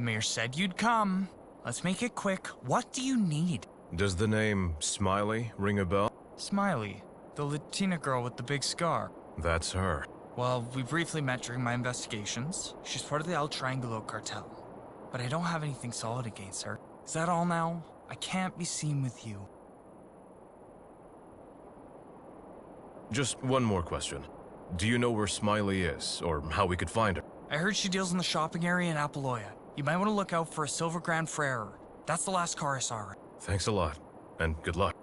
The mayor said you'd come. Let's make it quick. What do you need? Does the name Smiley ring a bell? Smiley, the Latina girl with the big scar. That's her. Well, we briefly met during my investigations. She's part of the El Triangulo cartel. But I don't have anything solid against her. Is that all now? I can't be seen with you. Just one more question. Do you know where Smiley is, or how we could find her? I heard she deals in the shopping area in Apaloya. You might want to look out for a silver Grand Frere. That's the last car I saw her. Thanks a lot, and good luck.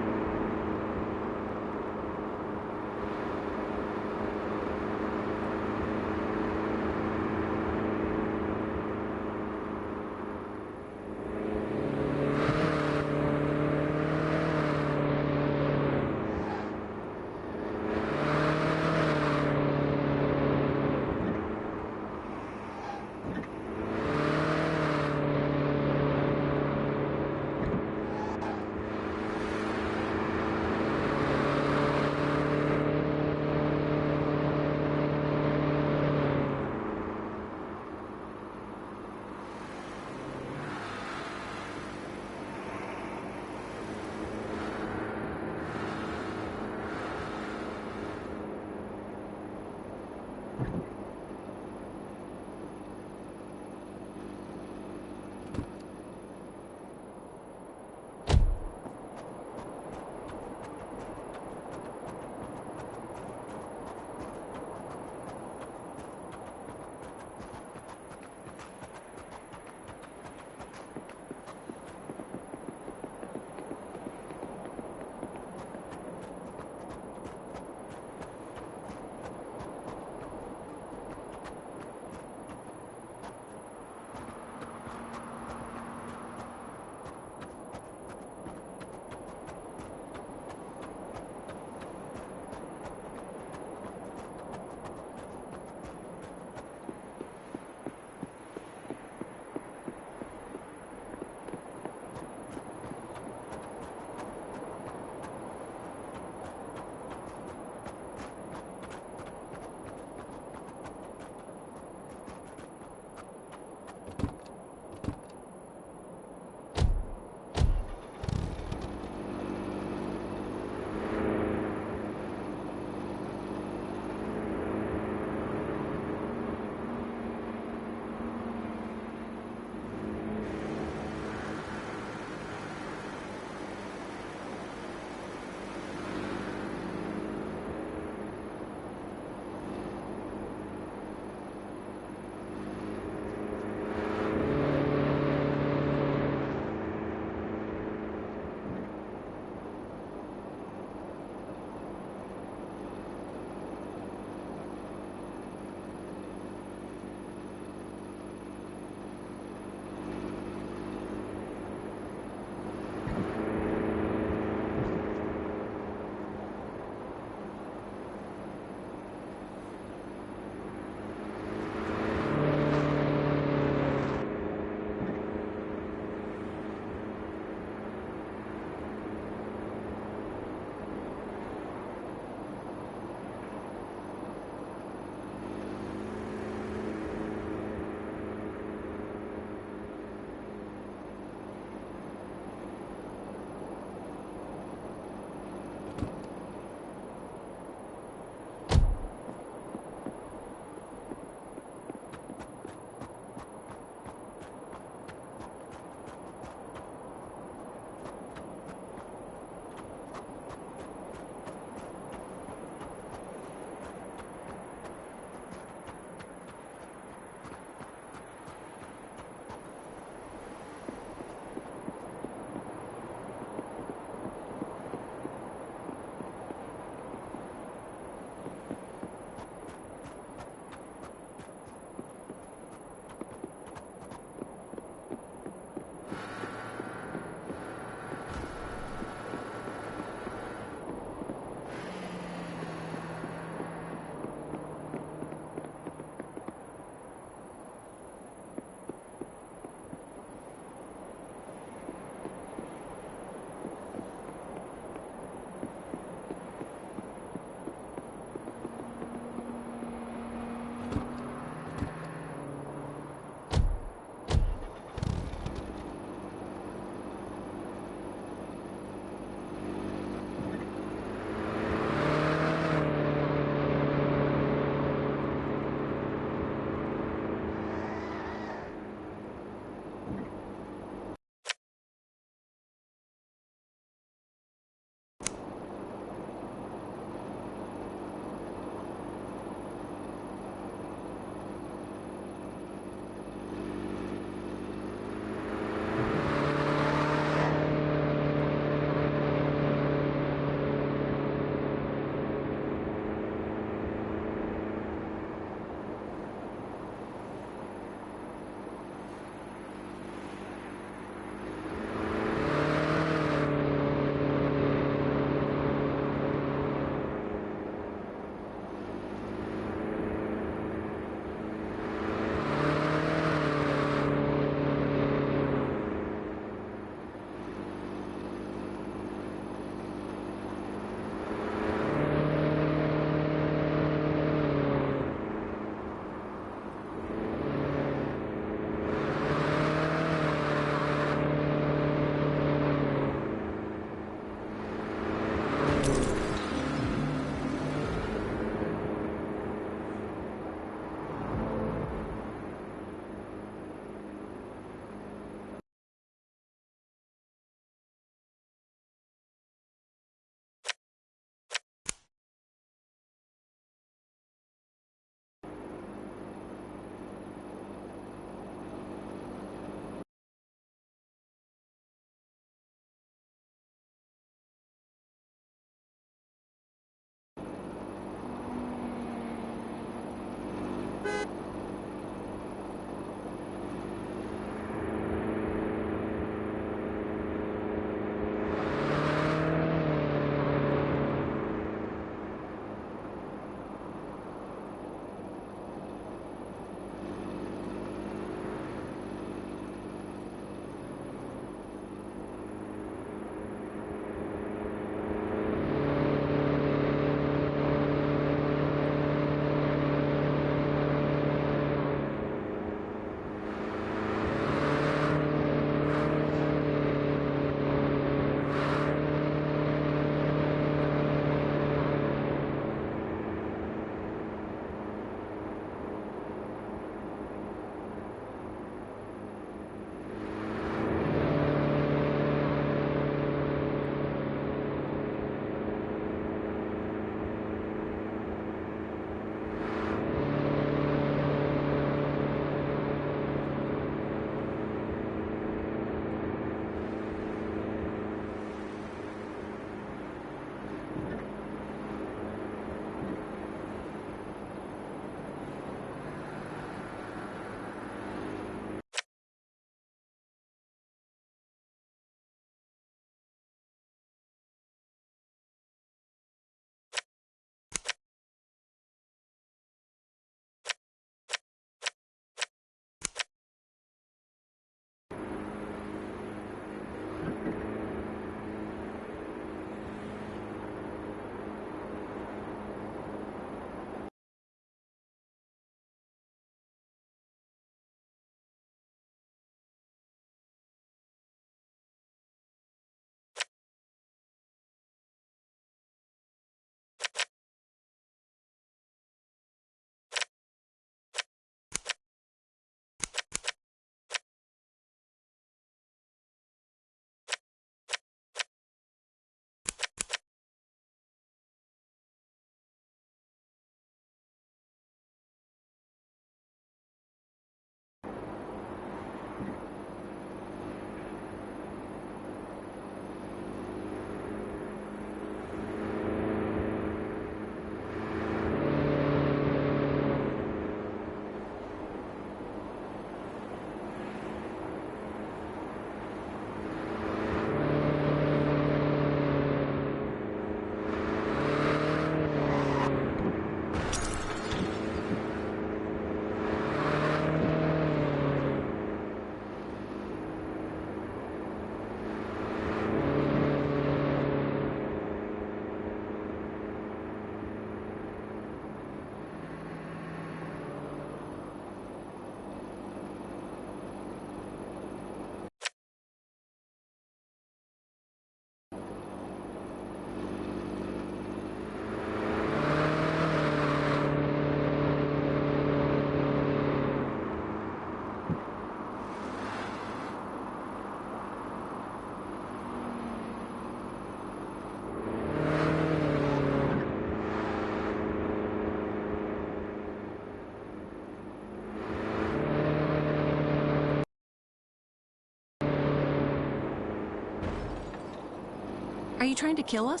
you trying to kill us?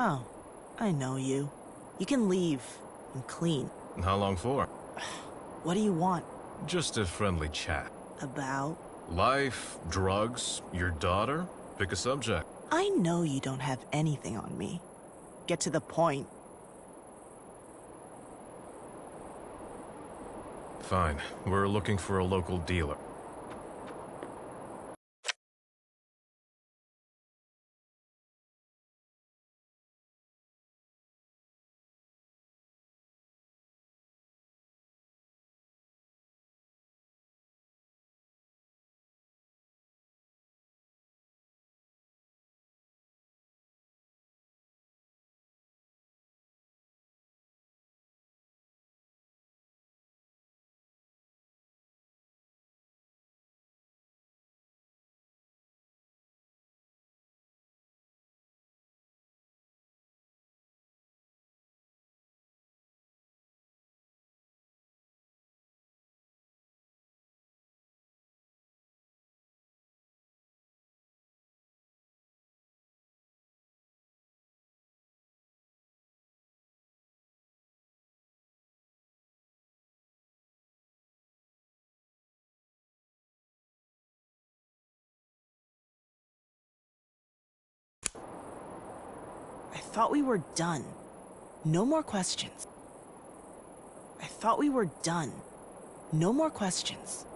Oh, I know you. You can leave. I'm clean. How long for? What do you want? Just a friendly chat. About? Life, drugs, your daughter? Pick a subject. I know you don't have anything on me. Get to the point. Fine. We're looking for a local dealer. I thought we were done. No more questions. I thought we were done. No more questions.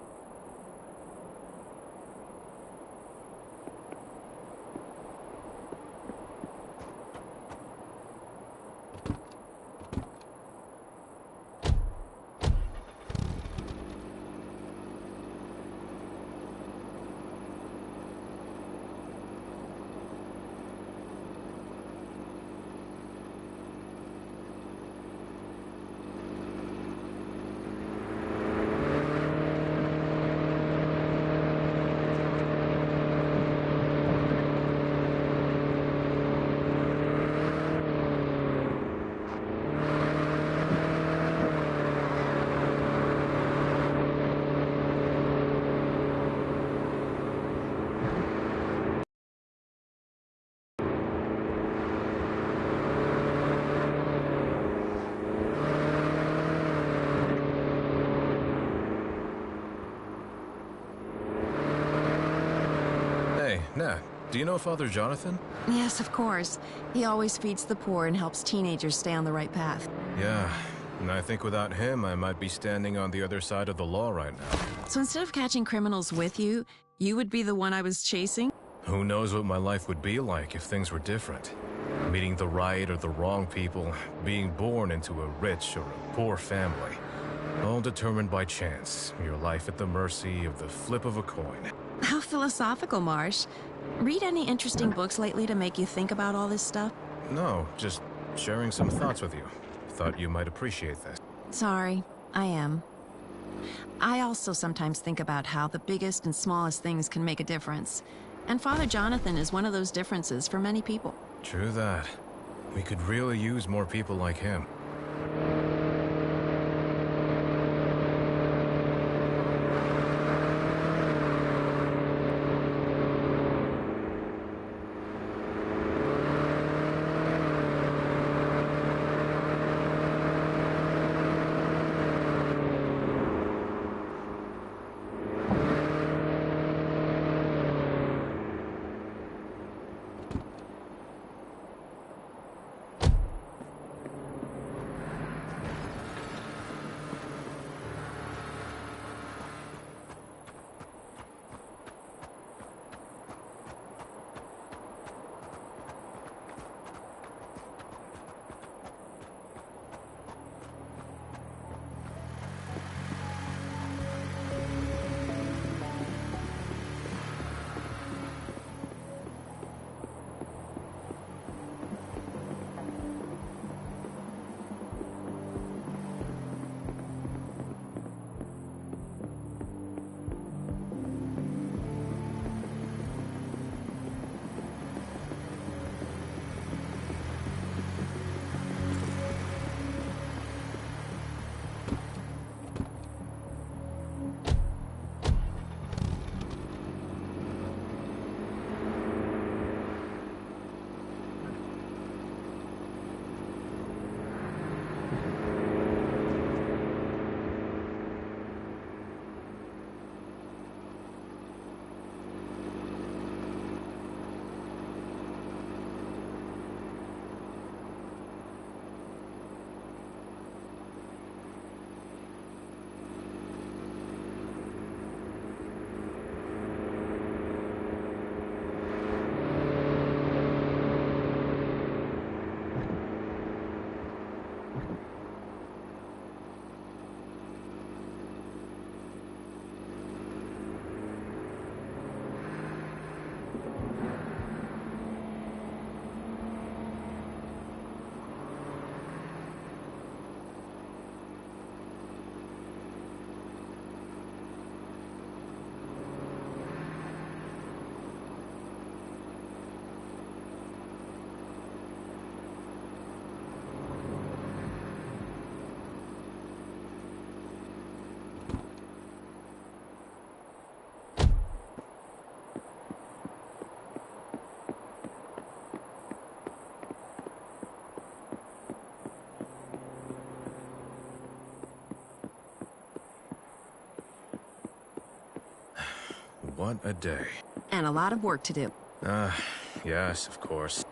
Hey, Nat, do you know Father Jonathan? Yes, of course. He always feeds the poor and helps teenagers stay on the right path. Yeah, and I think without him, I might be standing on the other side of the law right now. So instead of catching criminals with you, you would be the one I was chasing? Who knows what my life would be like if things were different? Meeting the right or the wrong people, being born into a rich or a poor family. All determined by chance, your life at the mercy of the flip of a coin. How philosophical, Marsh. Read any interesting books lately to make you think about all this stuff? No, just sharing some thoughts with you. Thought you might appreciate this. Sorry, I am. I also sometimes think about how the biggest and smallest things can make a difference. And Father Jonathan is one of those differences for many people. True that. We could really use more people like him. What a day. And a lot of work to do. Yes, of course.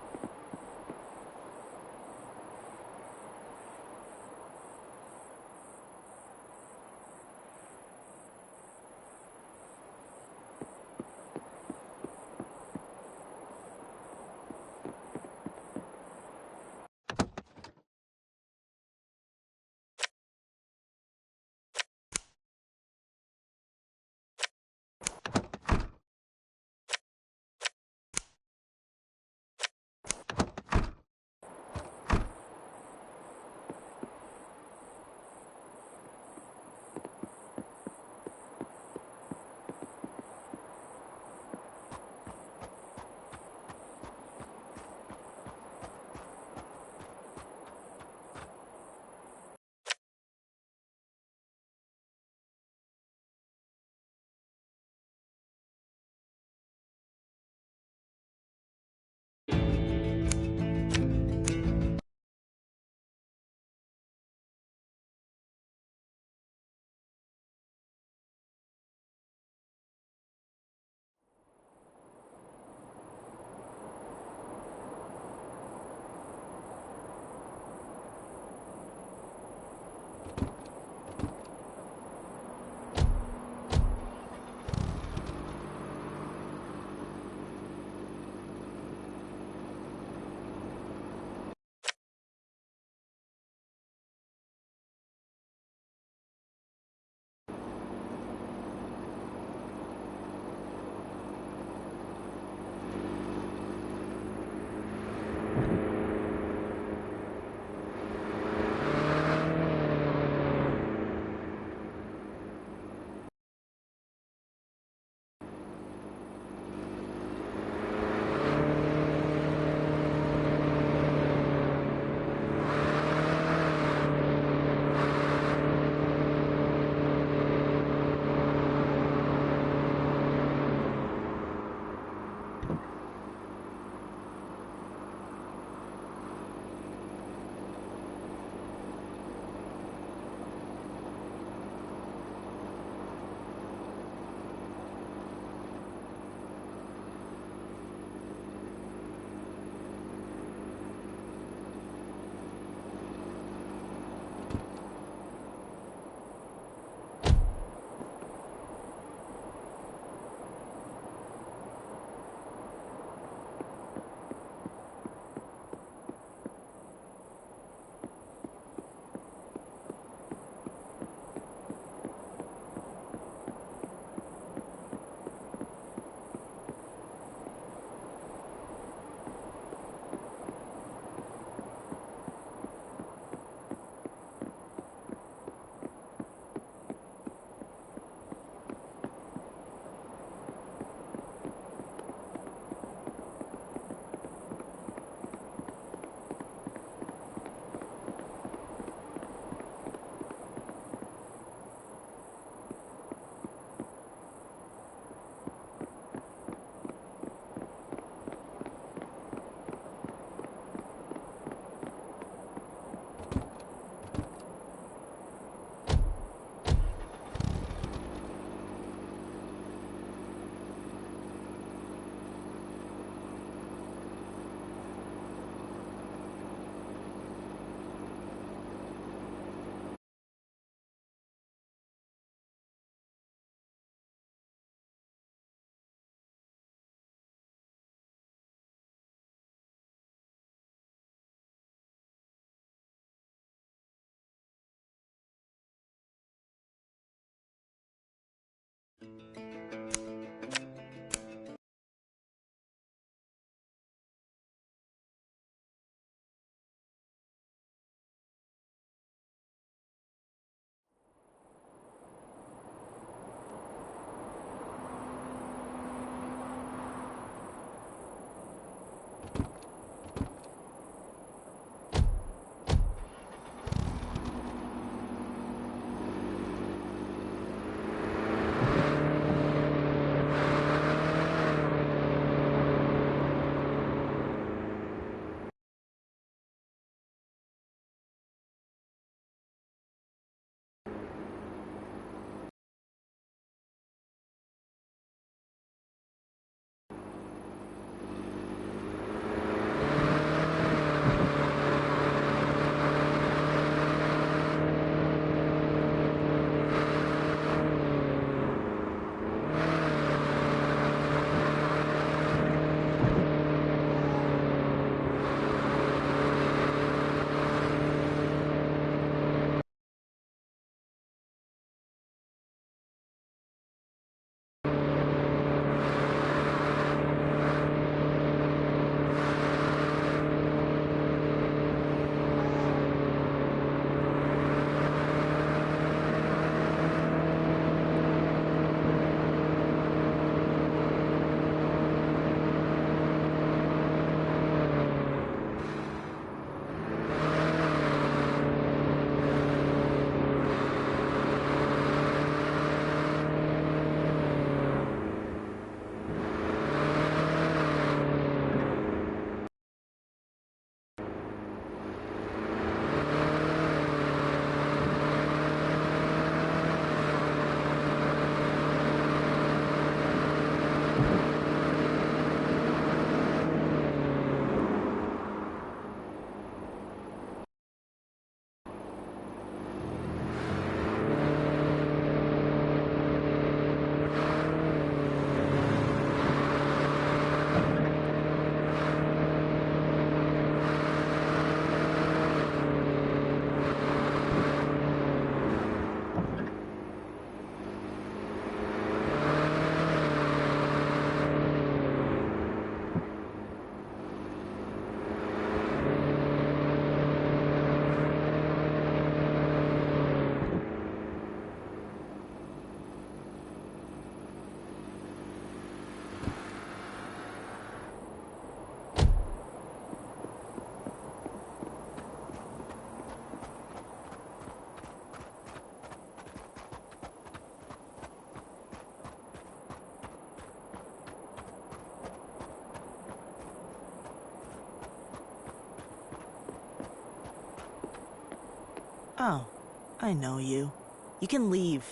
I know you. You can leave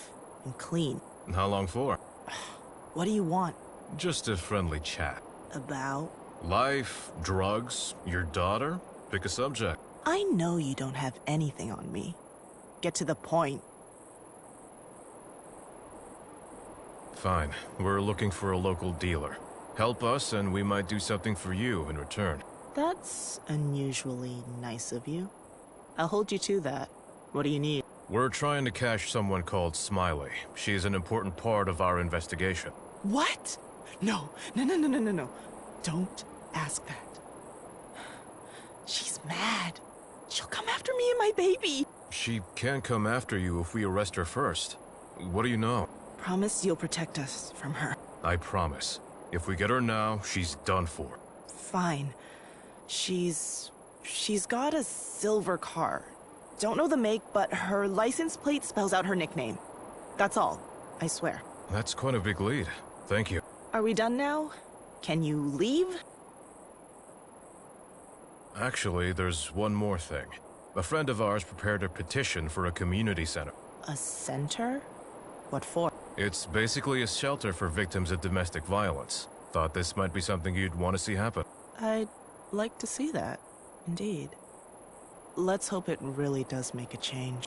and clean. How long for? What do you want? Just a friendly chat. About? Life, drugs, your daughter? Pick a subject. I know you don't have anything on me. Get to the point. Fine. We're looking for a local dealer. Help us and we might do something for you in return. That's unusually nice of you. I'll hold you to that. What do you need? We're trying to catch someone called Smiley. She's an important part of our investigation. What? No. No. Don't ask that. She's mad. She'll come after me and my baby. She can't come after you if we arrest her first. What do you know? Promise you'll protect us from her. I promise. If we get her now, she's done for. Fine. She's got a silver car. Don't know the make, but her license plate spells out her nickname. That's all, I swear. That's quite a big lead. Thank you. Are we done now? Can you leave? Actually, there's one more thing. A friend of ours prepared a petition for a community center. A center? What for? It's basically a shelter for victims of domestic violence. Thought this might be something you'd want to see happen. I'd like to see that, indeed. Let's hope it really does make a change.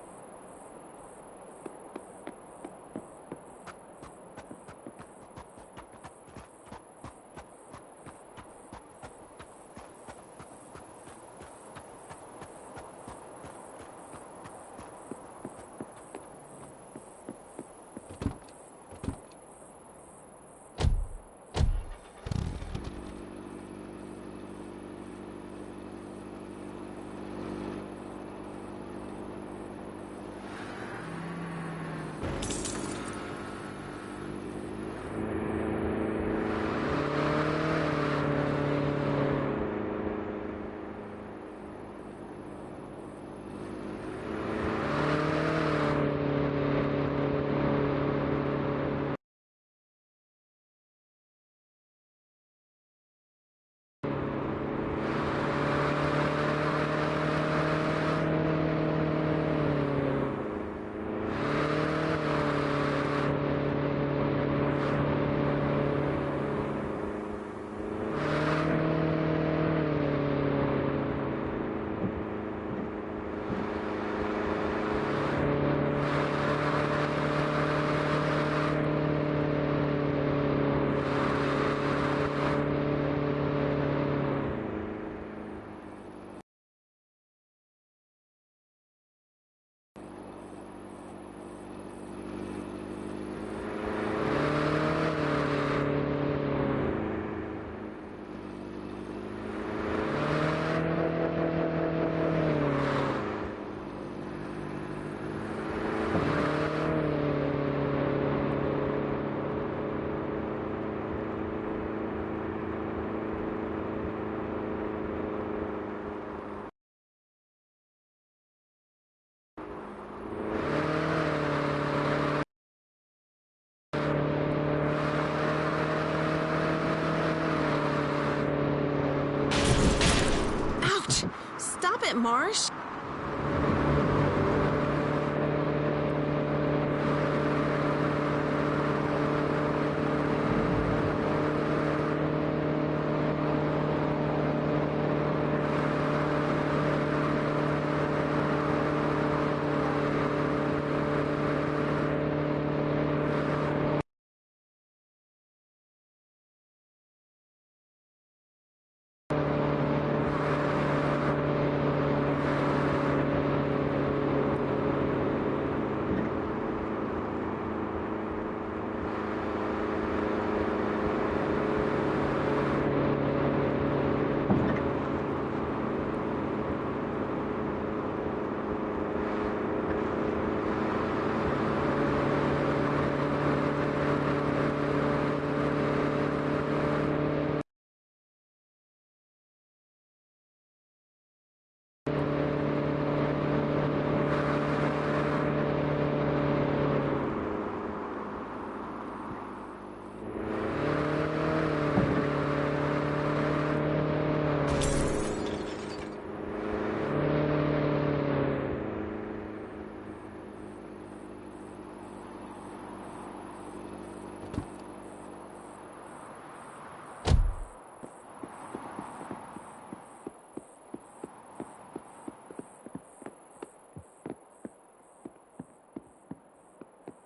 Stop it, Marsh!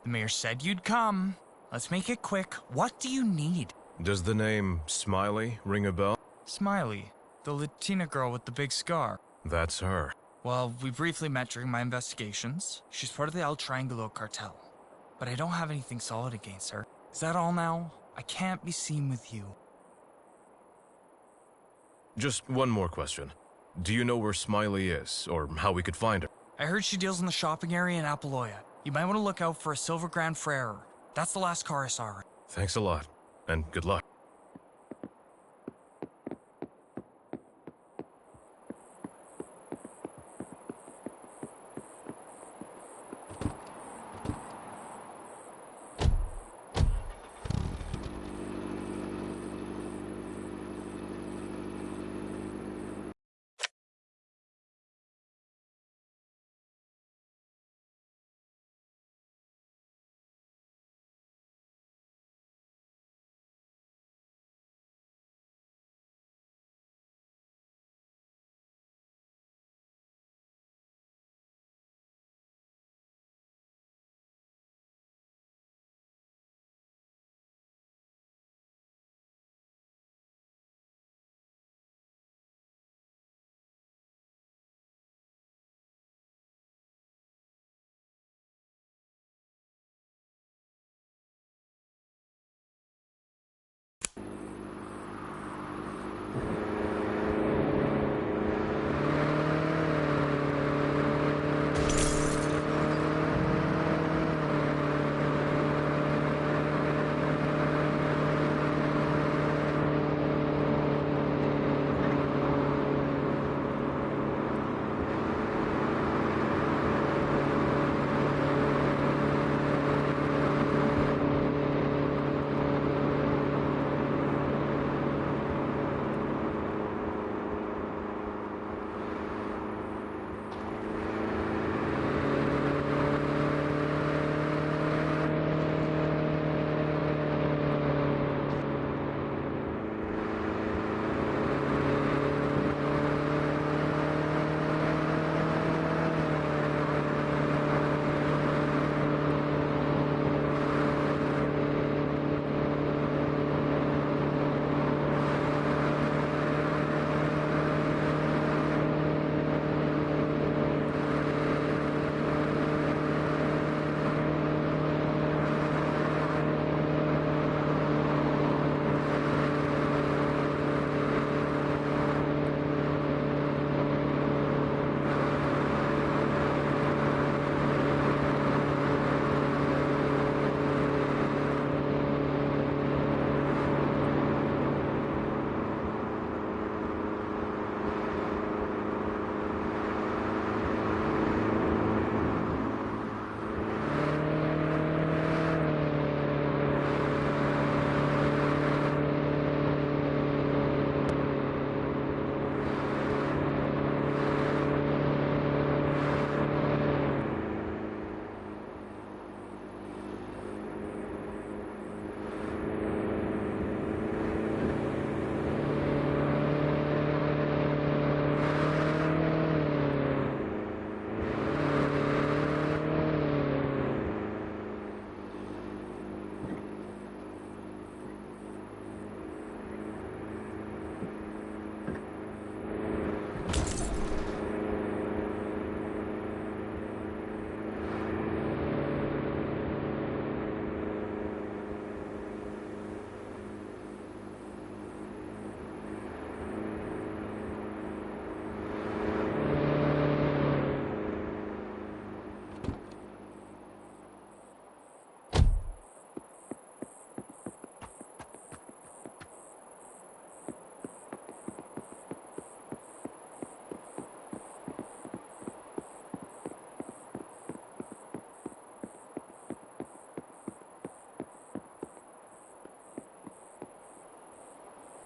The mayor said you'd come. Let's make it quick. What do you need? Does the name Smiley ring a bell? Smiley, the Latina girl with the big scar. That's her. Well, we briefly met during my investigations. She's part of the El Triangulo cartel. But I don't have anything solid against her. Is that all now? I can't be seen with you. Just one more question. Do you know where Smiley is, or how we could find her? I heard she deals in the shopping area in Apaloya. You might want to look out for a silver Grand Frere. That's the last car I saw her. Thanks a lot, and good luck.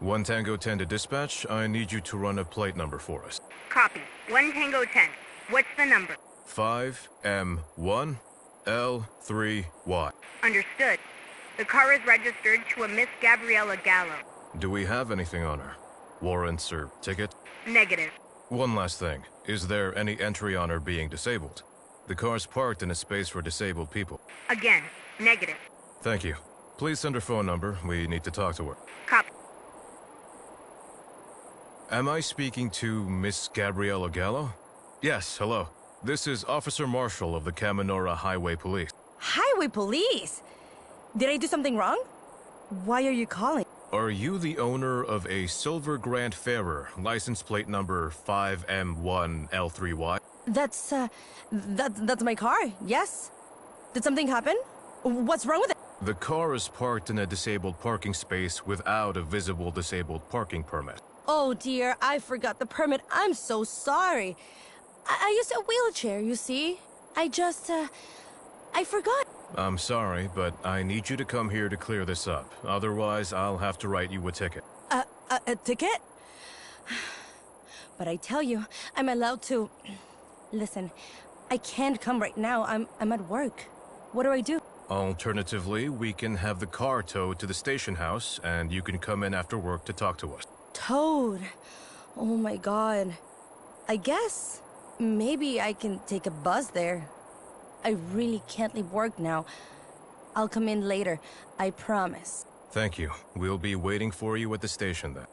One Tango 10 to dispatch. I need you to run a plate number for us. Copy. 1 Tango 10. What's the number? 5M1L3Y. Understood. The car is registered to a Miss Gabriella Gallo. Do we have anything on her? Warrants or ticket? Negative. One last thing. Is there any entry on her being disabled? The car's parked in a space for disabled people. Again, negative. Thank you. Please send her phone number. We need to talk to her. Copy. Am I speaking to Miss Gabriella Gallo? Yes, hello. This is Officer Marshall of the Kaminora Highway Police. Highway police? Did I do something wrong? Why are you calling? Are you the owner of a silver Grand Fairer, license plate number 5M1L3Y? That's my car, yes. Did something happen? What's wrong with it? The car is parked in a disabled parking space without a visible disabled parking permit. Oh dear, I forgot the permit. I'm so sorry. I used a wheelchair, you see. I forgot. I'm sorry, but I need you to come here to clear this up. Otherwise, I'll have to write you a ticket. A ticket? But I tell you, I'm allowed to... Listen, I can't come right now. I'm at work. What do I do? Alternatively, we can have the car towed to the station house, and you can come in after work to talk to us. Toad. Oh my god. I guess maybe I can take a bus there. I really can't leave work now. I'll come in later. I promise. Thank you. We'll be waiting for you at the station then.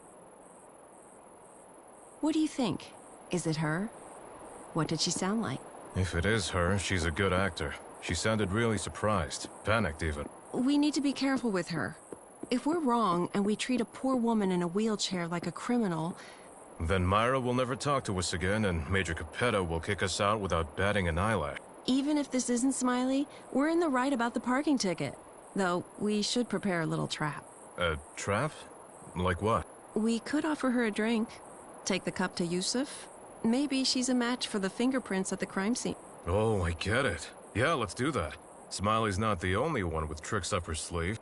What do you think? Is it her? What did she sound like? If it is her, she's a good actor. She sounded really surprised, panicked even. We need to be careful with her. If we're wrong and we treat a poor woman in a wheelchair like a criminal... Then Myra will never talk to us again, and Major Capetta will kick us out without batting an eyelash. Even if this isn't Smiley, we're in the right about the parking ticket. Though, we should prepare a little trap. A trap? Like what? We could offer her a drink. Take the cup to Yusuf. Maybe she's a match for the fingerprints at the crime scene. Oh, I get it. Yeah, let's do that. Smiley's not the only one with tricks up her sleeve.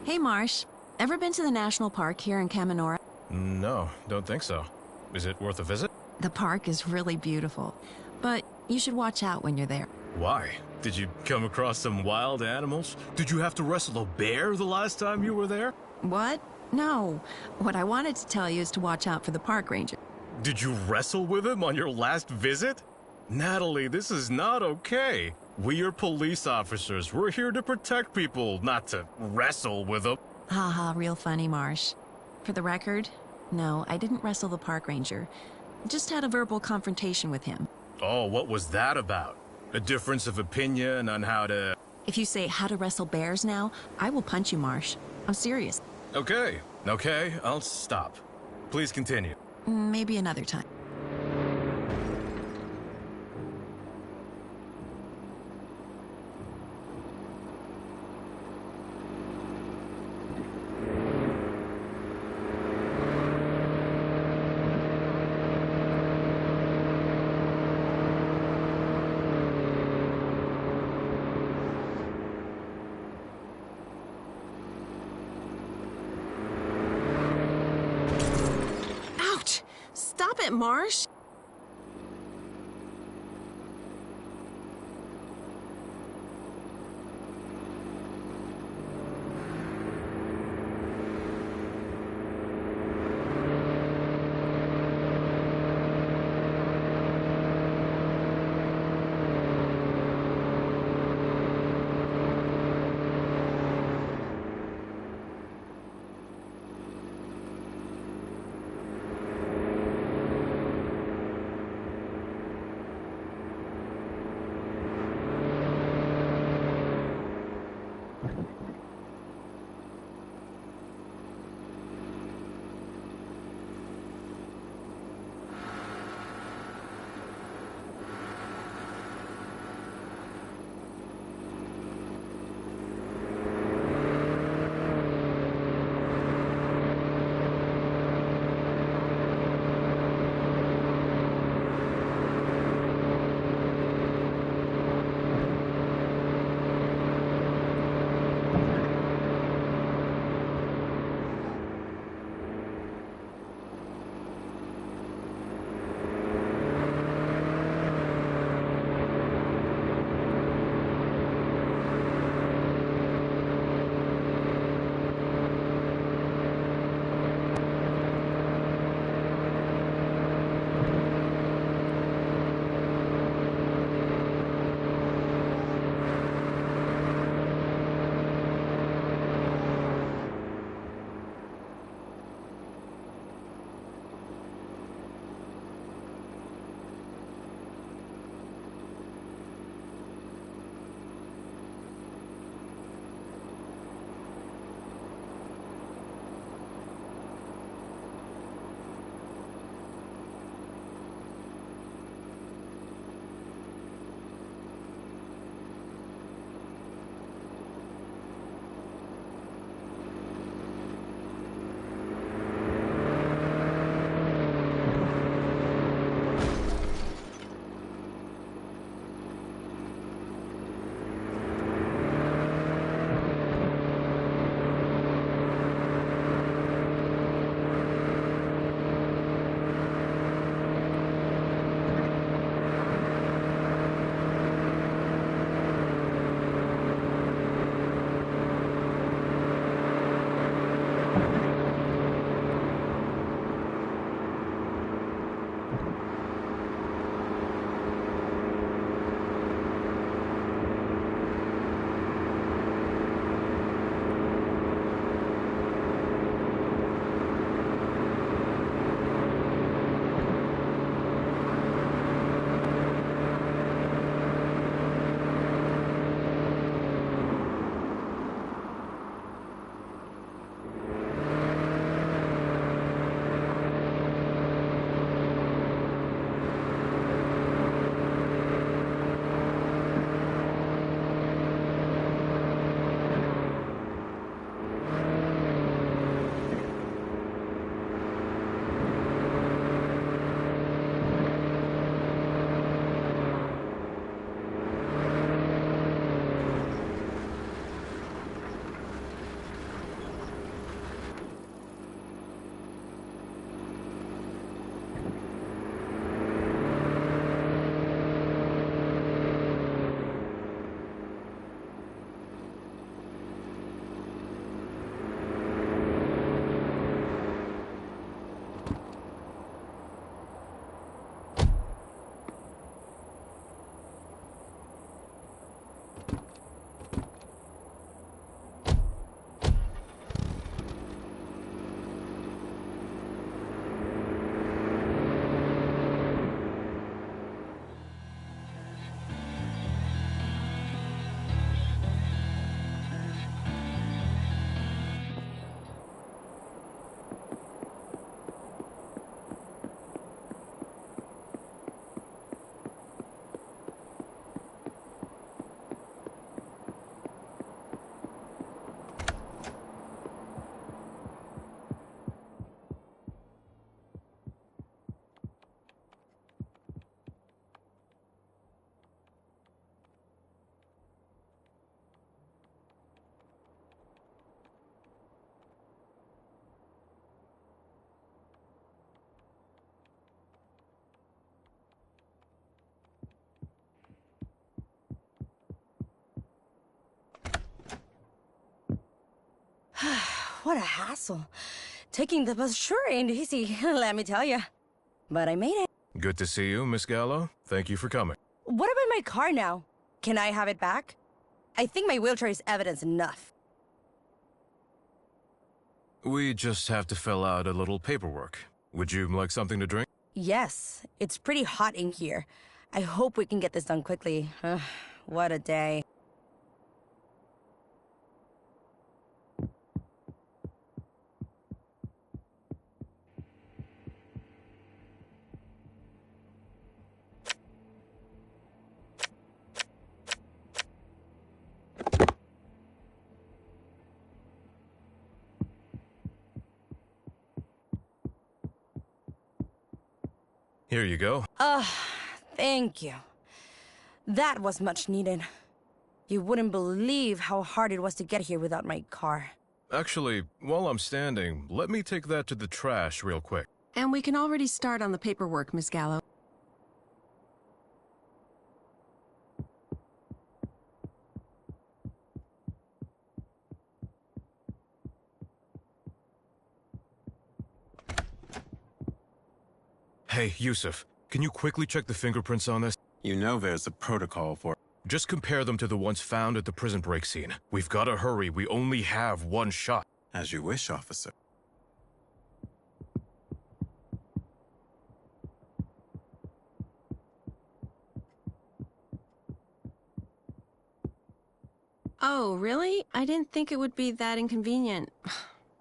Hey, Marsh. Ever been to the national park here in Kaminora? No, don't think so. Is it worth a visit? The park is really beautiful, but you should watch out when you're there. Why? Did you come across some wild animals? Did you have to wrestle a bear the last time you were there? What? No. What I wanted to tell you is to watch out for the park ranger. Did you wrestle with him on your last visit? Natalie, this is not okay. We are police officers. We're here to protect people, not to wrestle with them. Haha, real funny, Marsh. For the record, no, I didn't wrestle the park ranger. Just had a verbal confrontation with him. Oh, what was that about? A difference of opinion on how to... If you say how to wrestle bears now, I will punch you, Marsh. I'm serious. Okay, I'll stop. Please continue. Maybe another time. Ouch! Stop it, Marsh! What a hassle. Taking the bus sure ain't easy, let me tell you. But I made it. Good to see you, Miss Gallo. Thank you for coming. What about my car now? Can I have it back? I think my wheelchair is evidence enough. We just have to fill out a little paperwork. Would you like something to drink? Yes, it's pretty hot in here. I hope we can get this done quickly. What a day. Here you go. Thank you. That was much needed. You wouldn't believe how hard it was to get here without my car. Actually, while I'm standing, let me take that to the trash real quick. And we can already start on the paperwork, Miss Gallo. Hey, Yusuf, can you quickly check the fingerprints on this? You know there's a protocol for... Just compare them to the ones found at the prison break scene. We've got to hurry. We only have one shot. As you wish, officer. Oh, really? I didn't think it would be that inconvenient.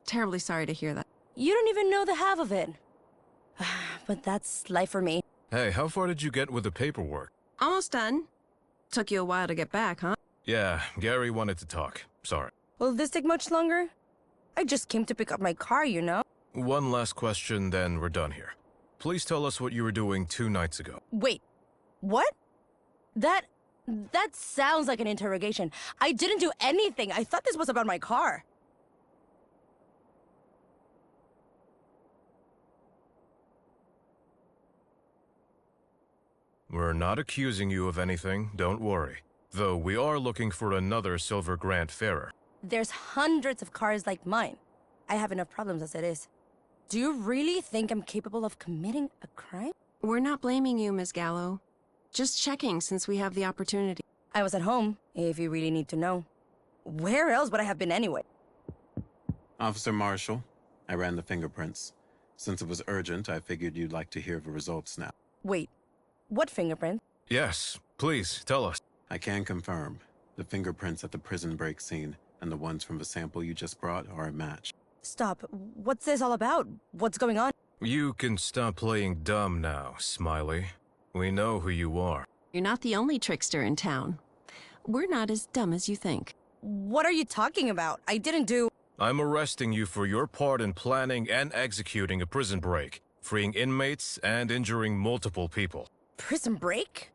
Terribly sorry to hear that. You don't even know the half of it. But that's life for me. Hey, how far did you get with the paperwork? Almost done. Took you a while to get back, huh? Yeah, Gary wanted to talk. Sorry. Will this take much longer? I just came to pick up my car, you know? One last question, then we're done here. Please tell us what you were doing 2 nights ago. Wait, what? That sounds like an interrogation. I didn't do anything. I thought this was about my car. We're not accusing you of anything, don't worry. Though we are looking for another Silver Grant farer. There's hundreds of cars like mine. I have enough problems as it is. Do you really think I'm capable of committing a crime? We're not blaming you, Miss Gallo. Just checking since we have the opportunity. I was at home, if you really need to know. Where else would I have been anyway? Officer Marshall, I ran the fingerprints. Since it was urgent, I figured you'd like to hear the results now. Wait, what fingerprint? Yes, please, tell us. I can confirm. The fingerprints at the prison break scene and the ones from the sample you just brought are a match. Stop. What's this all about? What's going on? You can stop playing dumb now, Smiley. We know who you are. You're not the only trickster in town. We're not as dumb as you think. What are you talking about? I didn't do... I'm arresting you for your part in planning and executing a prison break, freeing inmates and injuring multiple people. Prison break?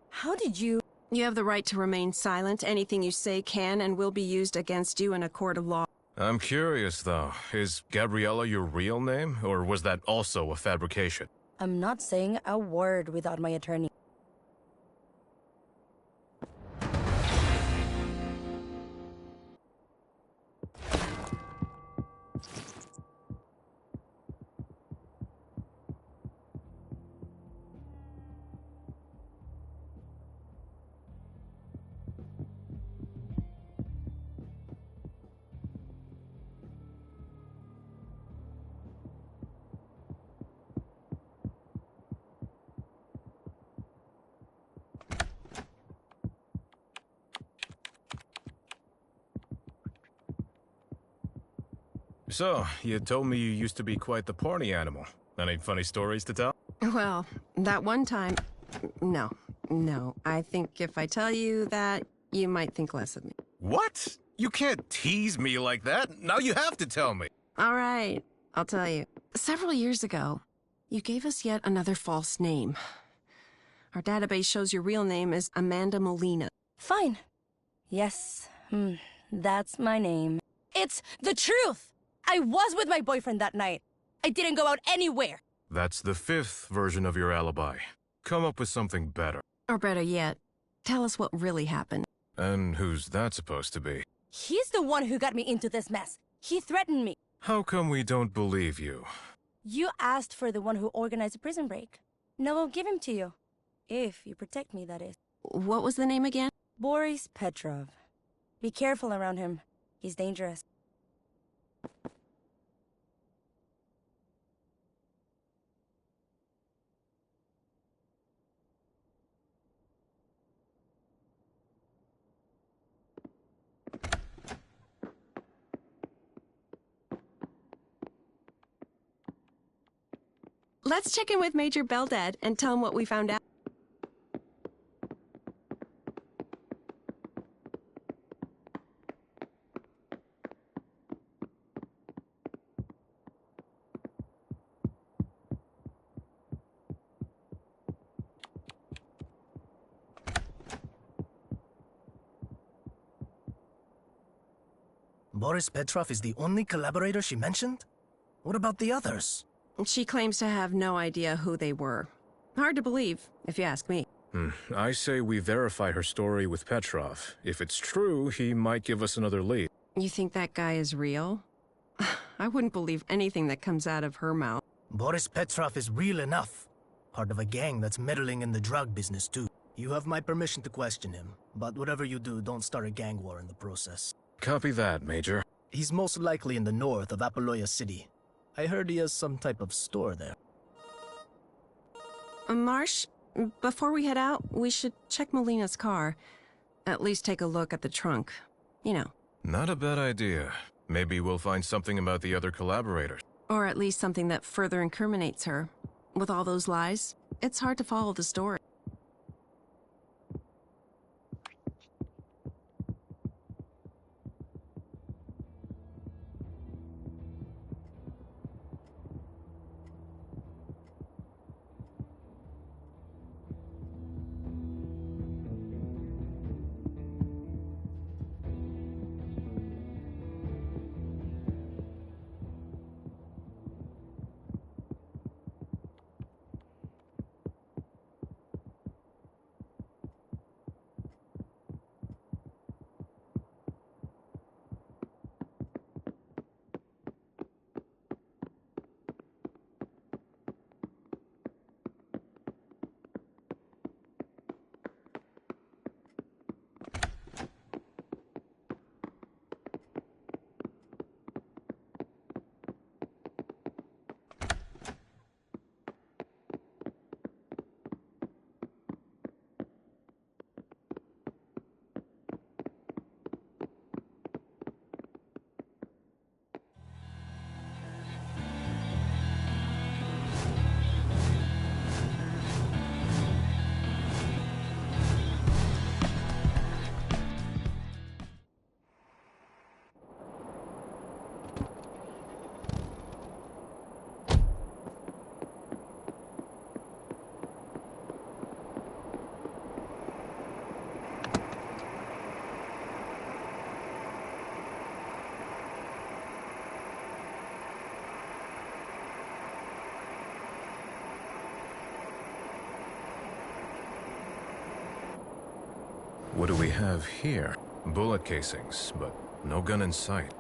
How did you... You have the right to remain silent. Anything you say can and will be used against you in a court of law. I'm curious, though. Is Gabriella your real name, or was that also a fabrication? I'm not saying a word without my attorney. So, you told me you used to be quite the party animal. Any funny stories to tell? Well, that one time... No. I think if I tell you that, you might think less of me. What? You can't tease me like that. Now you have to tell me. All right, I'll tell you. Several years ago, you gave us yet another false name. Our database shows your real name is Amanda Molina. Fine. Yes, that's my name. It's the truth! I was with my boyfriend that night. I didn't go out anywhere. That's the 5th version of your alibi. Come up with something better. Or better yet, tell us what really happened. And who's that supposed to be? He's the one who got me into this mess. He threatened me. How come we don't believe you? You asked for the one who organized the prison break. Now I'll give him to you. If you protect me, that is. What was the name again? Boris Petrov. Be careful around him. He's dangerous. Let's check in with Major Beldad and tell him what we found out. Boris Petrov is the only collaborator she mentioned? What about the others? She claims to have no idea who they were. Hard to believe, if you ask me. I say we verify her story with Petrov. If it's true, he might give us another lead. You think that guy is real? I wouldn't believe anything that comes out of her mouth. Boris Petrov is real enough. Part of a gang that's meddling in the drug business, too. You have my permission to question him, but whatever you do, don't start a gang war in the process. Copy that, Major. He's most likely in the north of Apollonia City. I heard he has some type of store there. Marsh, before we head out, we should check Molina's car. At least take a look at the trunk. You know. Not a bad idea. Maybe we'll find something about the other collaborators. Or at least something that further incriminates her. With all those lies, it's hard to follow the story. What do we have here? Bullet casings, but no gun in sight.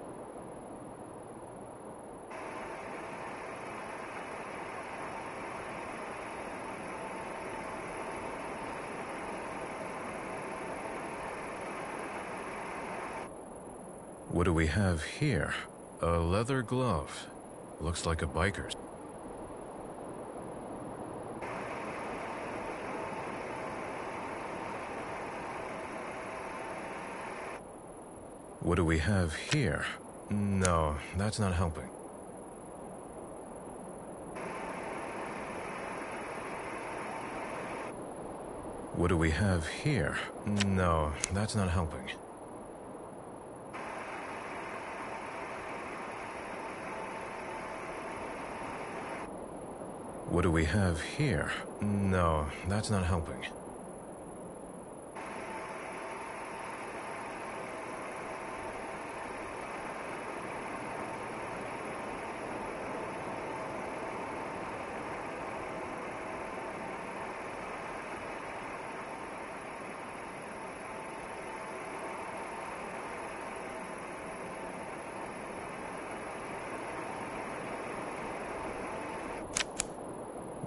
What do we have here? A leather glove. Looks like a biker's. What do we have here? No, that's not helping. What do we have here? No, that's not helping. What do we have here? No, that's not helping.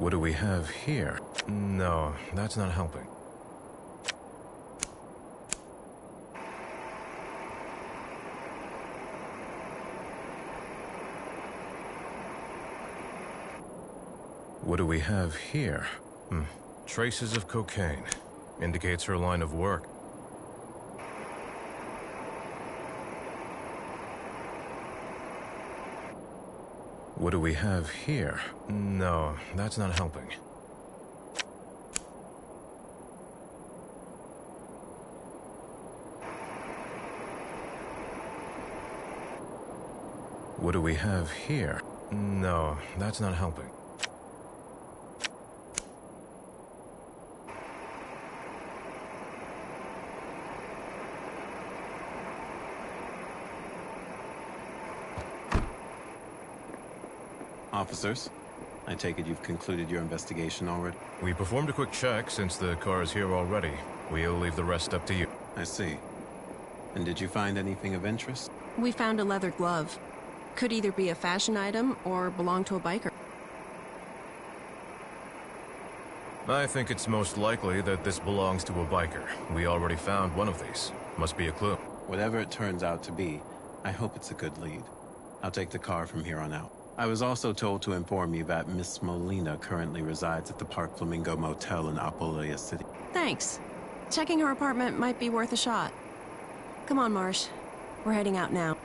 What do we have here? No, that's not helping. What do we have here? Traces of cocaine. Indicates her line of work. What do we have here? No, that's not helping. What do we have here? No, that's not helping. Officers, I take it you've concluded your investigation already? We performed a quick check since the car is here already. We'll leave the rest up to you. I see. And did you find anything of interest? We found a leather glove. Could either be a fashion item or belong to a biker. I think it's most likely that this belongs to a biker. We already found one of these. Must be a clue. Whatever it turns out to be, I hope it's a good lead. I'll take the car from here on out. I was also told to inform you that Miss Molina currently resides at the Park Flamingo Motel in Apalea City. Thanks. Checking her apartment might be worth a shot. Come on, Marsh. We're heading out now.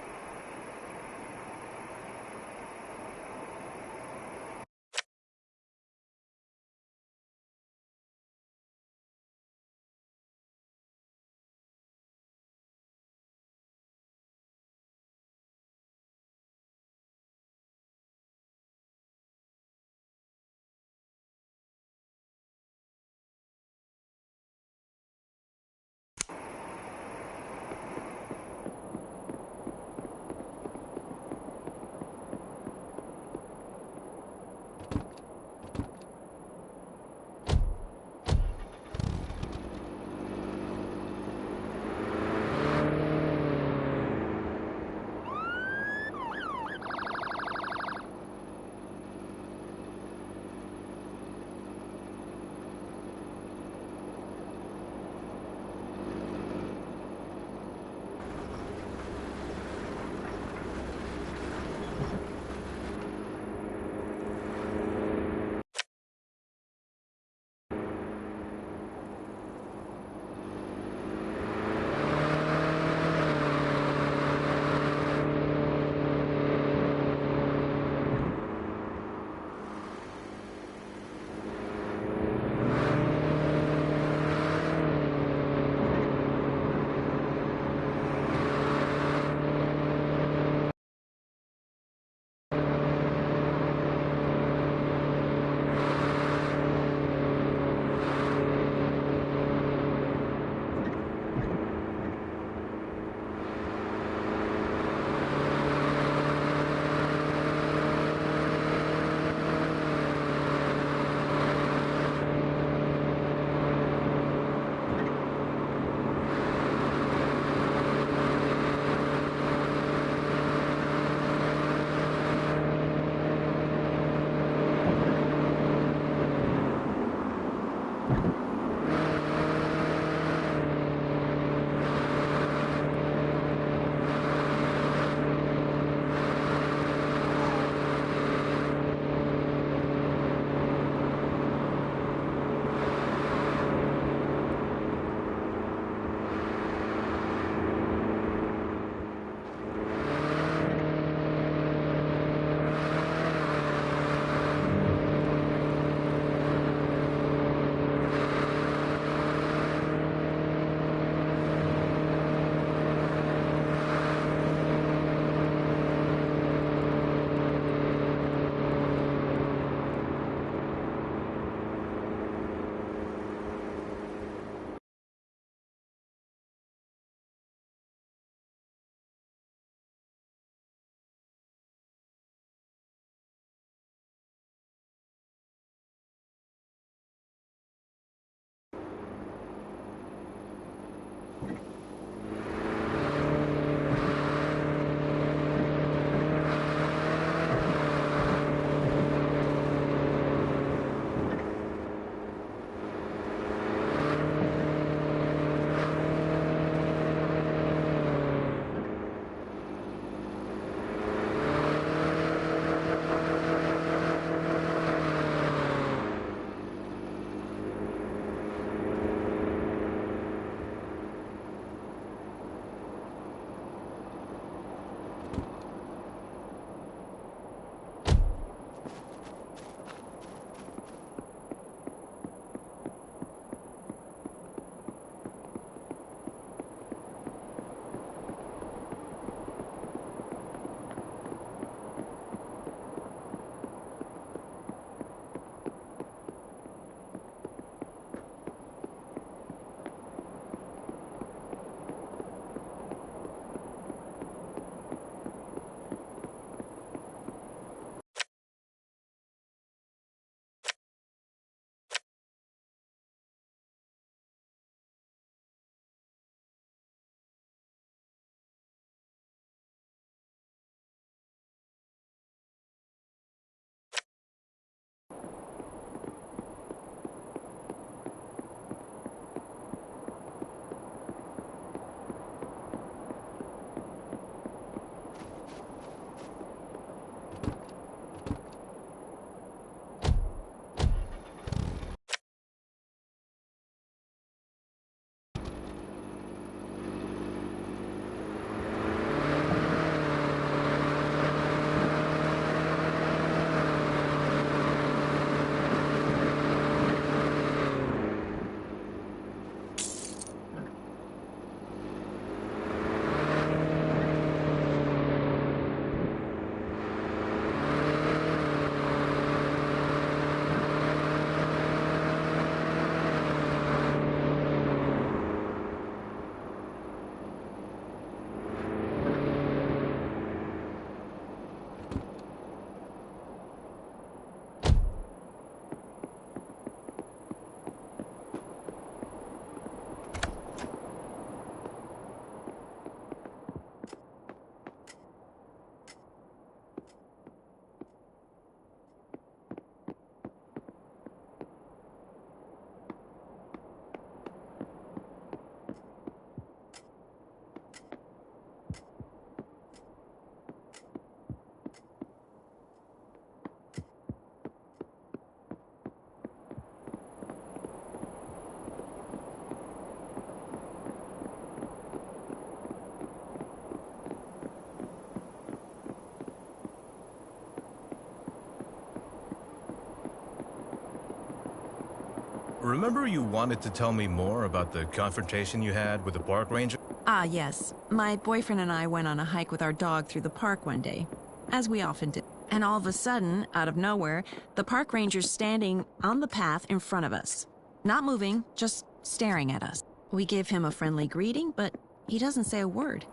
remember you wanted to tell me more about the confrontation you had with the park ranger? Ah, yes. My boyfriend and I went on a hike with our dog through the park one day, as we often do. And all of a sudden, out of nowhere, the park ranger's standing on the path in front of us. Not moving, just staring at us. We give him a friendly greeting, but he doesn't say a word.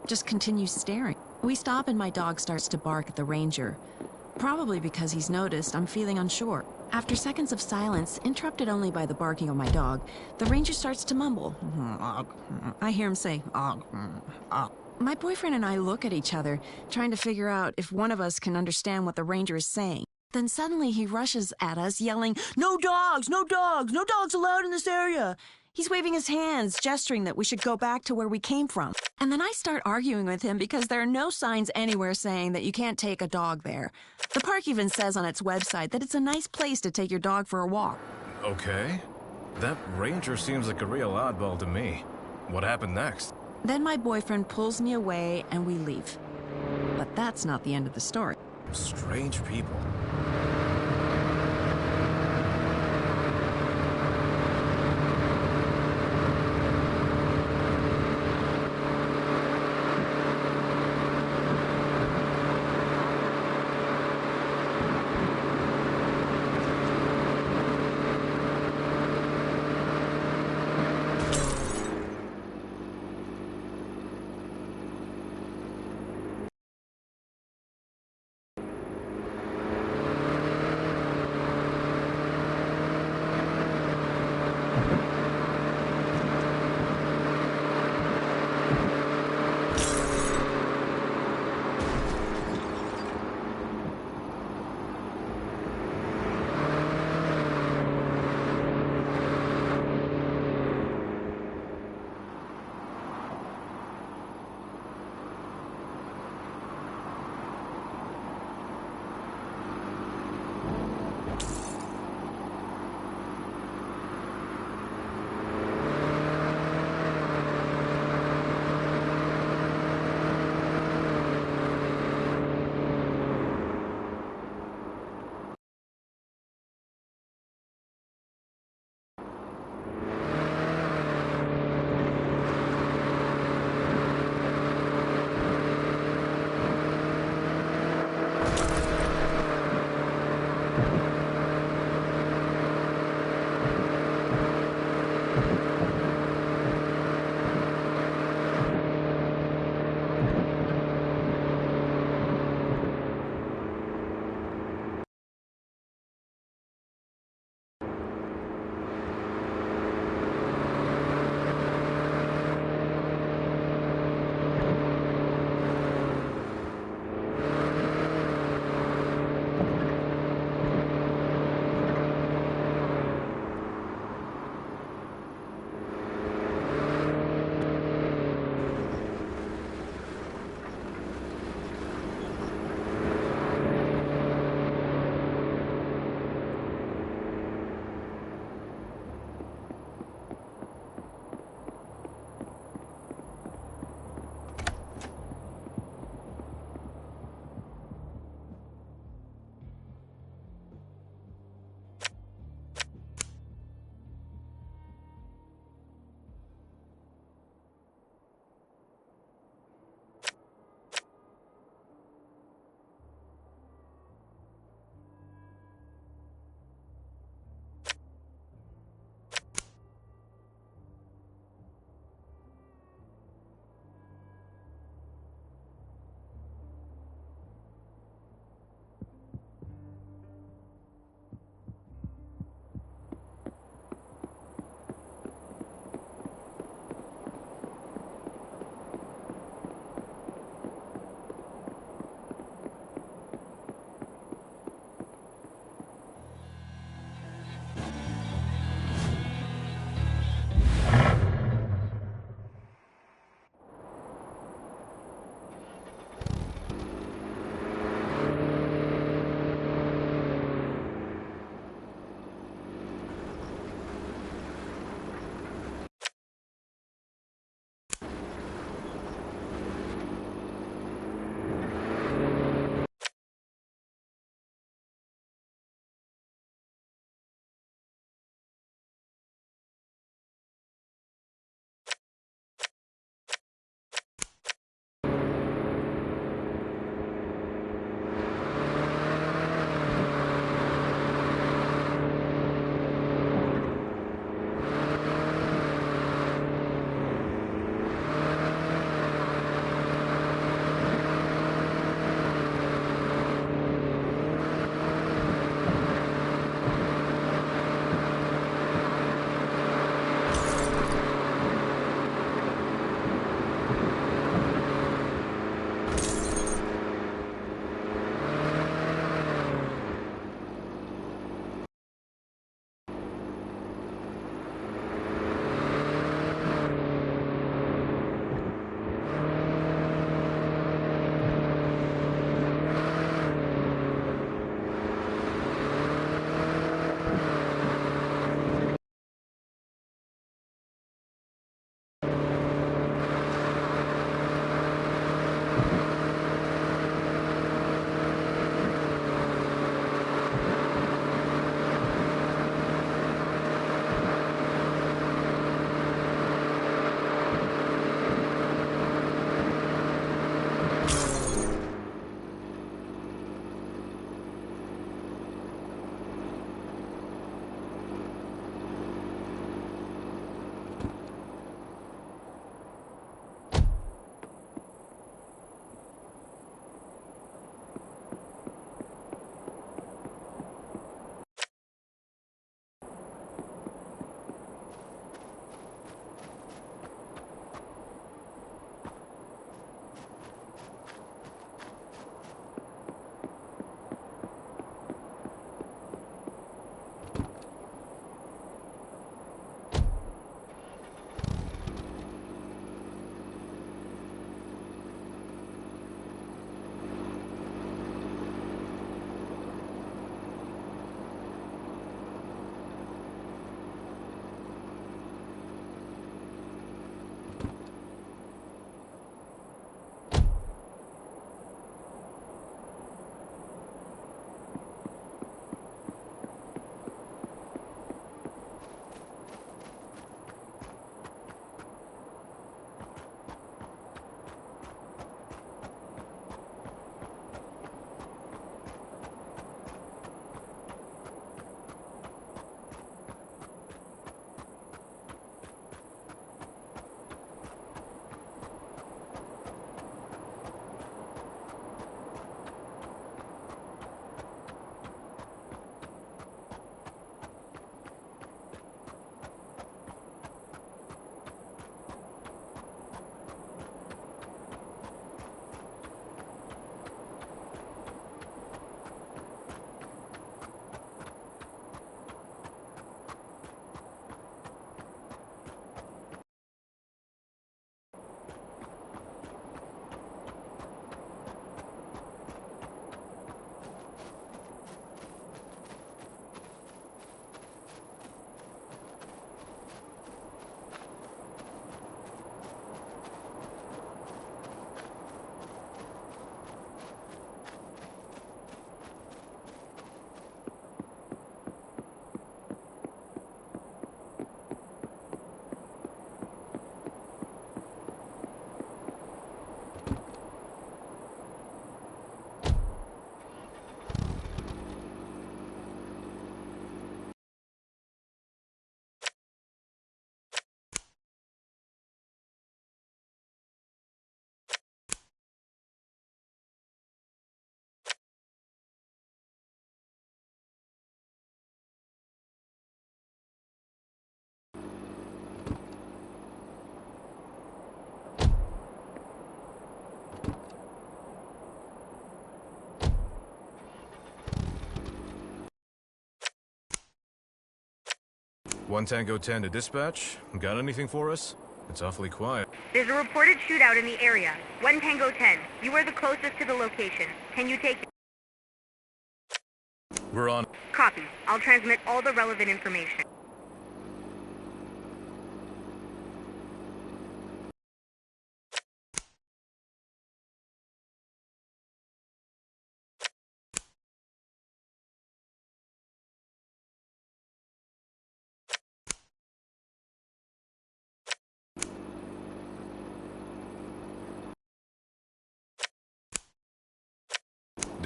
Just continues staring. We stop and my dog starts to bark at the ranger. Probably because he's noticed I'm feeling unsure. After seconds of silence, interrupted only by the barking of my dog, the ranger starts to mumble. I hear him say, My boyfriend and I look at each other, trying to figure out if one of us can understand what the ranger is saying. Then suddenly he rushes at us, yelling, No dogs! No dogs! No dogs allowed in this area! He's waving his hands, gesturing that we should go back to where we came from. And then I start arguing with him because there are no signs anywhere saying that you can't take a dog there. The park even says on its website that it's a nice place to take your dog for a walk. Okay. That ranger seems like a real oddball to me. What happened next? Then my boyfriend pulls me away and we leave. But that's not the end of the story. Strange people. 1 Tango 10 to dispatch. Got anything for us? It's awfully quiet. There's a reported shootout in the area. 1 Tango 10. You are the closest to the location. Can you take it? We're on. Copy. I'll transmit all the relevant information.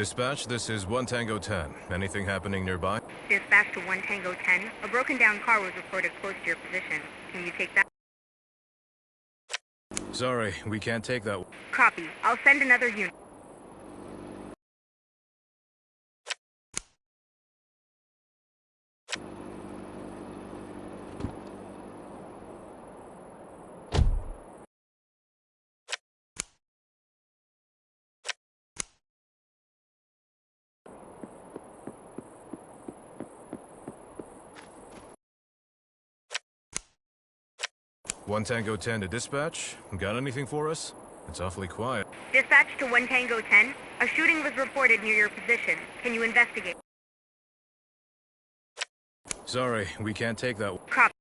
Dispatch, this is 1 Tango 10. Anything happening nearby? Dispatch to 1 Tango 10. A broken down car was reported close to your position. Can you take that? Sorry, we can't take that. Copy. I'll send another unit. One Tango 10 to dispatch. Got anything for us? It's awfully quiet. Dispatch to 1 Tango 10. A shooting was reported near your position. Can you investigate? Sorry, we can't take that. Copy.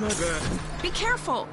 My bad. Be careful!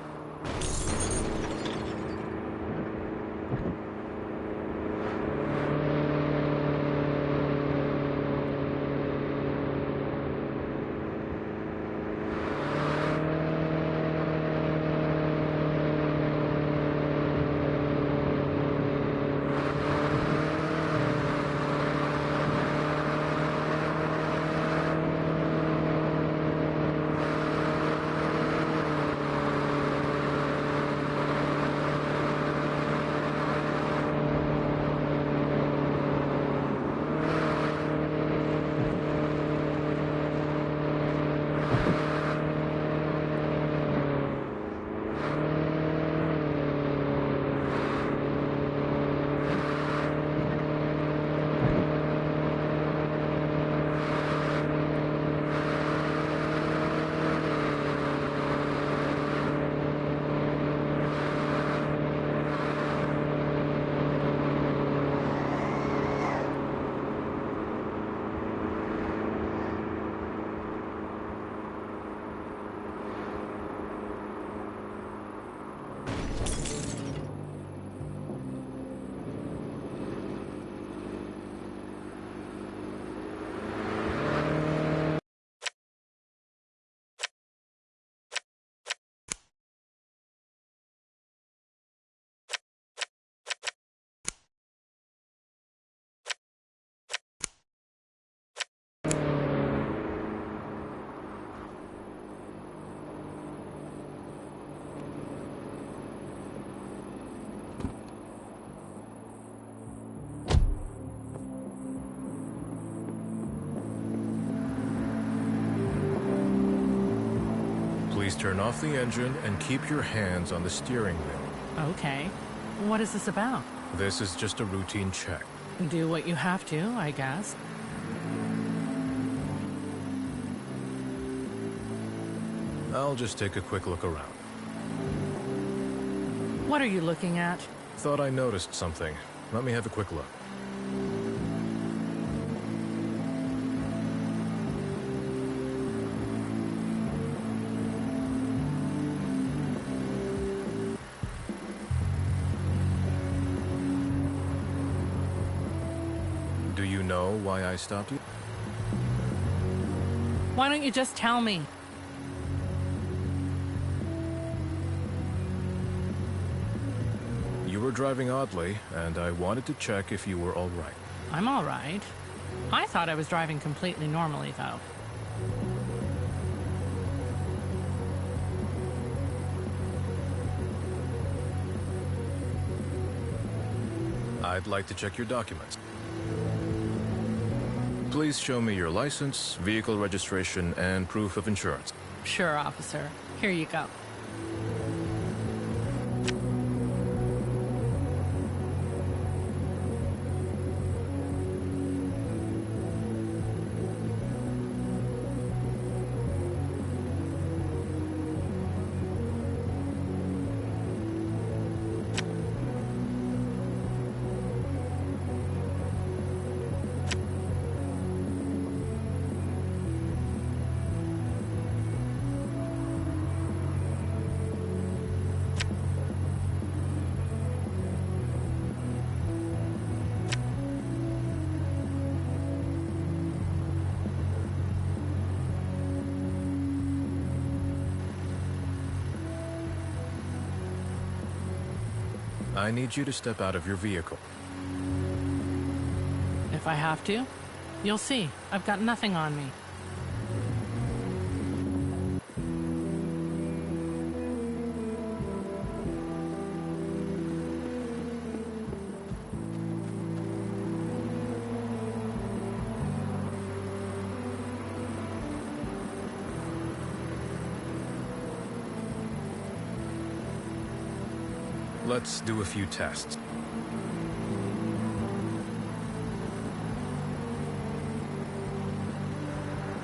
Turn off the engine and keep your hands on the steering wheel. Okay. What is this about? This is just a routine check. Do what you have to, I guess. I'll just take a quick look around. What are you looking at? Thought I noticed something. Let me have a quick look. Do you know why I stopped you? Why don't you just tell me? You were driving oddly, and I wanted to check if you were all right. I'm all right. I thought I was driving completely normally, though. I'd like to check your documents. Please show me your license, vehicle registration, and proof of insurance. Sure, officer. Here you go. I need you to step out of your vehicle. If I have to, you'll see. I've got nothing on me. Let's do a few tests.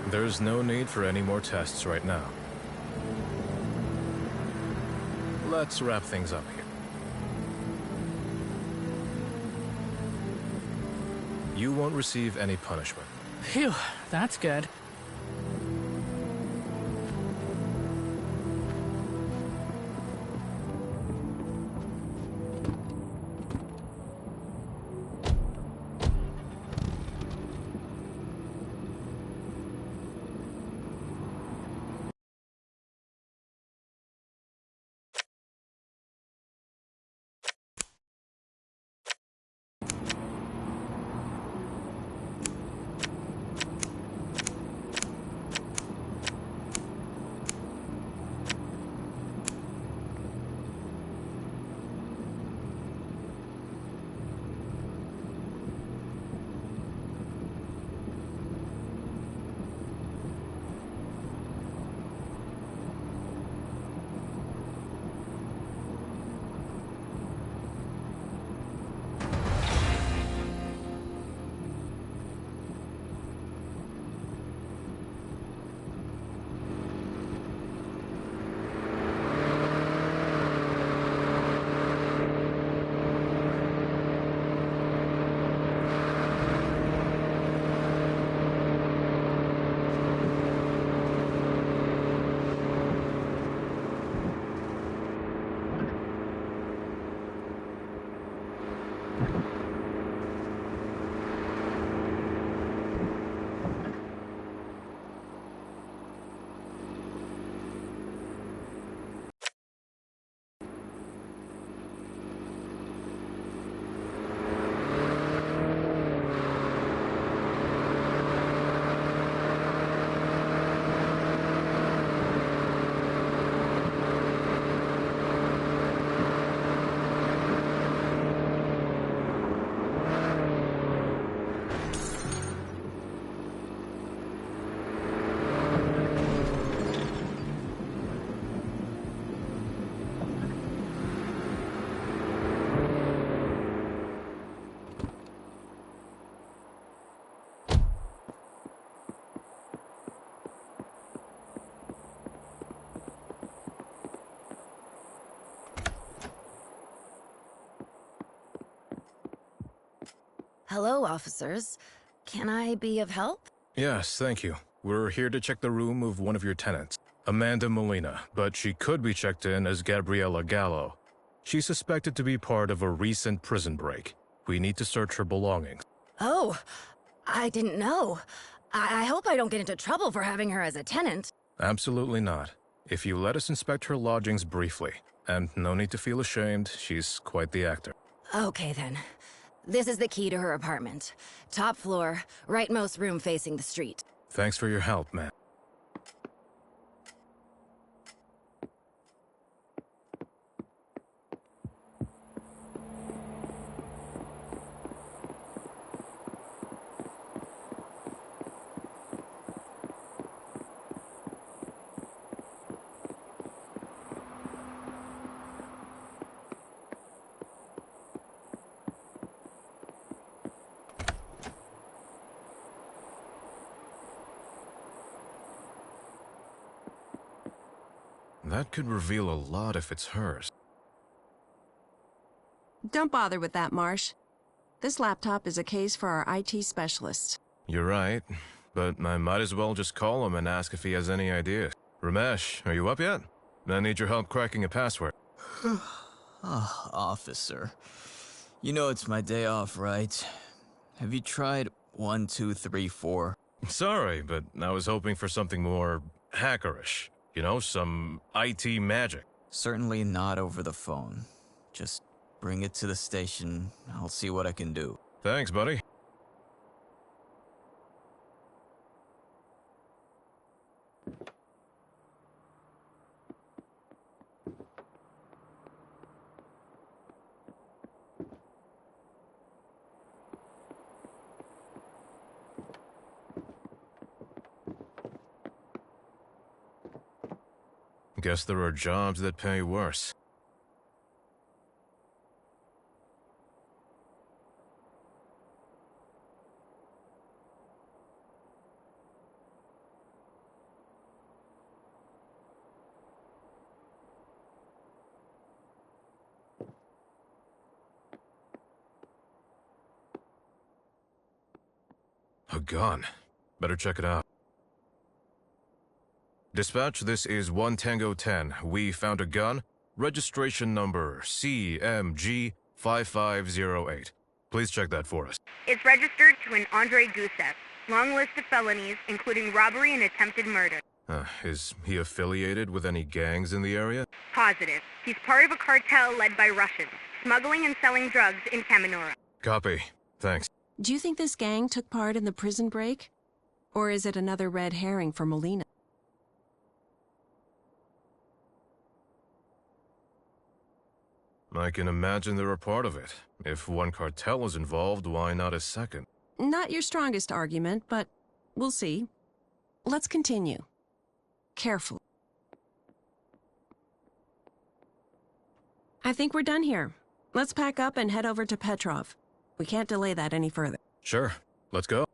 There's no need for any more tests right now. Let's wrap things up here. You won't receive any punishment. Phew, that's good. Hello, officers. Can I be of help? Yes, thank you. We're here to check the room of one of your tenants, Amanda Molina, but she could be checked in as Gabriella Gallo. She's suspected to be part of a recent prison break. We need to search her belongings. Oh, I didn't know. I hope I don't get into trouble for having her as a tenant. Absolutely not. If you let us inspect her lodgings briefly, and no need to feel ashamed, she's quite the actor. Okay, then. This is the key to her apartment. Top floor, rightmost room facing the street. Thanks for your help, man. That could reveal a lot if it's hers. Don't bother with that, Marsh. This laptop is a case for our IT specialist. You're right, but I might as well just call him and ask if he has any ideas. Ramesh, are you up yet? I need your help cracking a password. Officer. You know it's my day off, right? Have you tried 1, 2, 3, 4? Sorry, but I was hoping for something more hackerish. You know, some IT magic. Certainly not over the phone. Just bring it to the station. I'll see what I can do. Thanks, buddy. Guess there are jobs that pay worse. A gun. Better check it out. Dispatch, this is 1 Tango 10. We found a gun. Registration number CMG5508. Please check that for us. It's registered to an Andre Gusev. Long list of felonies, including robbery and attempted murder. Is he affiliated with any gangs in the area? Positive. He's part of a cartel led by Russians, smuggling and selling drugs in Kaminora. Copy. Thanks. Do you think this gang took part in the prison break? Or is it another red herring for Molina? I can imagine they're a part of it. If one cartel is involved, why not a second? Not your strongest argument, but we'll see. Let's continue. Carefully. I think we're done here. Let's pack up and head over to Petrov. We can't delay that any further. Sure. Let's go.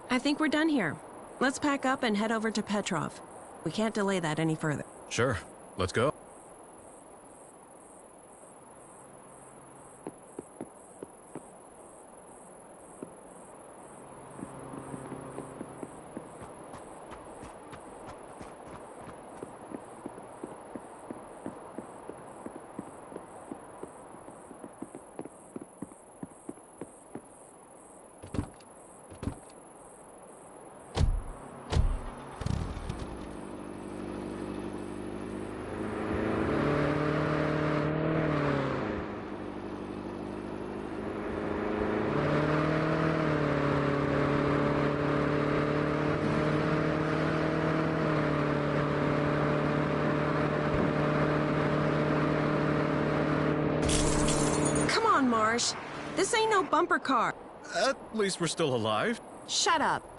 I think we're done here. Let's pack up and head over to Petrov. We can't delay that any further. Sure. Let's go. on, Marsh. This ain't no bumper car. At least we're still alive. Shut up.